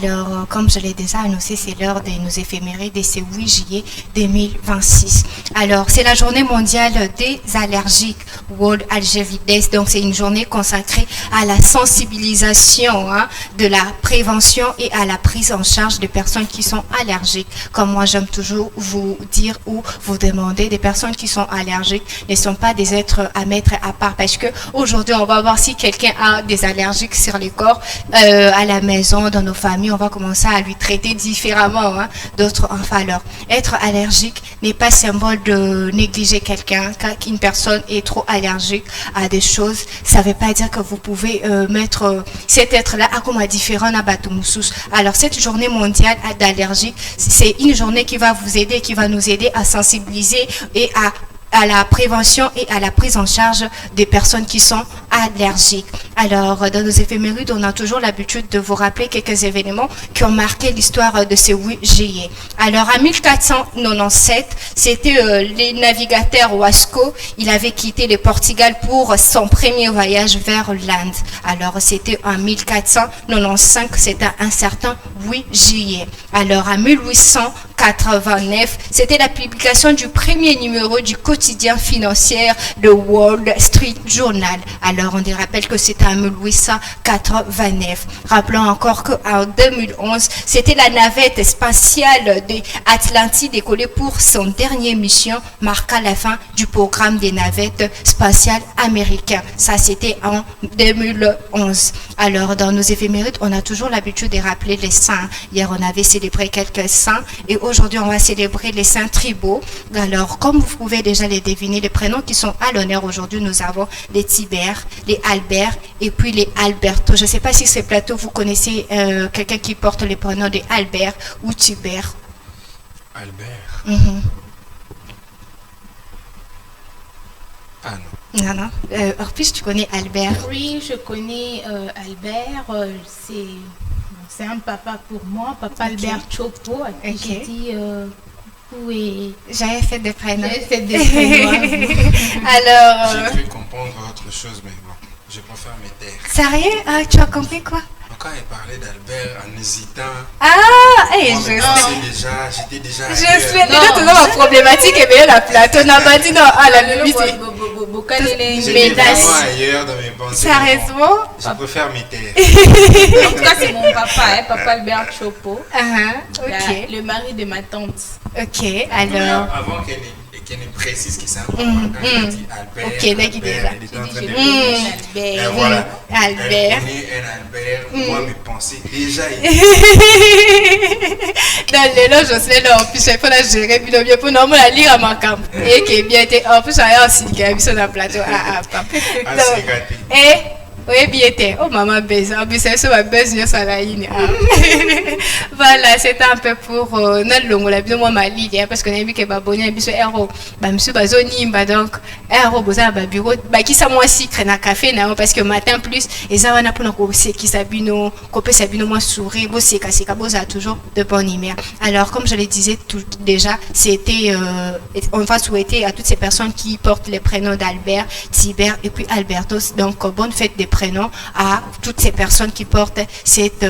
Alors, comme je l'ai déjà annoncé, c'est l'heure de nos éphémérides et c'est 8 juillet 2026. Alors, c'est la journée mondiale des allergiques, World Allergy Day. Donc, c'est une journée consacrée à la sensibilisation, de la prévention et à la prise en charge des personnes qui sont allergiques. Comme moi, j'aime toujours vous dire ou vous demander, des personnes qui sont allergiques ne sont pas des êtres à mettre à part, parce que aujourd'hui, on va voir si quelqu'un a des allergiques sur les corps à la maison, dans nos familles, on va commencer à lui traiter différemment d'autres enfants. Alors, être allergique n'est pas symbole de négliger quelqu'un. Quand une personne est trop allergique à des choses, ça ne veut pas dire que vous pouvez mettre cet être-là à comme différent à Batumoussous. Alors, cette journée mondiale d'allergie, c'est une journée qui va vous aider, qui va nous aider à sensibiliser et à la prévention et à la prise en charge des personnes qui sont allergiques. Alors, dans nos éphémérides, on a toujours l'habitude de vous rappeler quelques événements qui ont marqué l'histoire de ce 8 juillet. Alors, en 1497, c'était les navigateurs Wasco. Il avait quitté le Portugal pour son premier voyage vers l'Inde. Alors, c'était en 1495, c'était un certain 8 juillet. Alors, en 1889, c'était la publication du premier numéro du quotidien financier de Wall Street Journal. Alors, on rappelle que c'était en 1889. Rappelons encore qu'en 2011, c'était la navette spatiale de Atlantide décollée pour son dernière mission, marqua la fin du programme des navettes spatiales américaines. Ça, c'était en 2011. Alors, dans nos éphémérides, on a toujours l'habitude de rappeler les saints. Hier, on avait célébré quelques saints et aujourd'hui, on va célébrer les saints tribaux. Alors, comme vous pouvez déjà les deviner, les prénoms qui sont à l'honneur aujourd'hui, nous avons les Tibère, les Albert et puis les Alberto. Je ne sais pas si ce plateau, vous connaissez quelqu'un qui porte les prénoms de Albert ou Tibère. Albert. Ah non. Non, non. Orpus, tu connais Albert? Oui, je connais Albert. C'est un papa pour moi, papa Albert Chopo, à qui j'ai dit oui. J'avais fait des prénoms. J'avais fait des prénoms. Alors. J'ai cru comprendre autre chose, mais bon, je préfère me taire. Sérieux? Ah, tu as compris quoi? Quand elle parlait d'Albert en hésitant, hey, moi, j'étais déjà. Je suis déjà toujours ma problématique et bien la plateau. On n'a pas dit non à la limite. J'étais vraiment ailleurs dans mes pensées. Sérieusement? Je préfère me taire. En tout cas, c'est mon papa, papa Albert Chopo. Ok. Le mari de ma tante. Ok, alors. Avant qu'elle ne précise que ça. Quand elle dit Albert. Ok, d'accord. Elle était en train de Albert. Voilà. Albert. Elle connaît un Albert. Moi, mes pensées déjà. Dans les loges, je sais là, en plus, il faut la gérer, puis le mieux pour nous, la lire à ma camp. Et qui est bien été, en plus, j'ai aussi qui a mis sur le plateau. Et. Oui, bien été. Oh, maman baise. En plus, c'est sur ma baise, je suis là. Voilà, c'était un peu pour notre longue, la bien moi, ma ligne, parce qu'on a vu que Baboni a mis ce héros. Monsieur Bazoni, donc, héros, vous avez un bureau. Qui ça, moi, si, crée un café, parce que matin, plus, et ça, on a pour nous, c'est qui s'abino, copé s'abino, moi, sourire, vous, c'est cassé, vous a toujours de bonne humeur. Alors, comme je le disais déjà, c'était, on va souhaiter à toutes ces personnes qui portent les prénoms d'Albert, Tibère et puis Albertos. Donc, bonne fête des prénoms à toutes ces personnes qui portent cette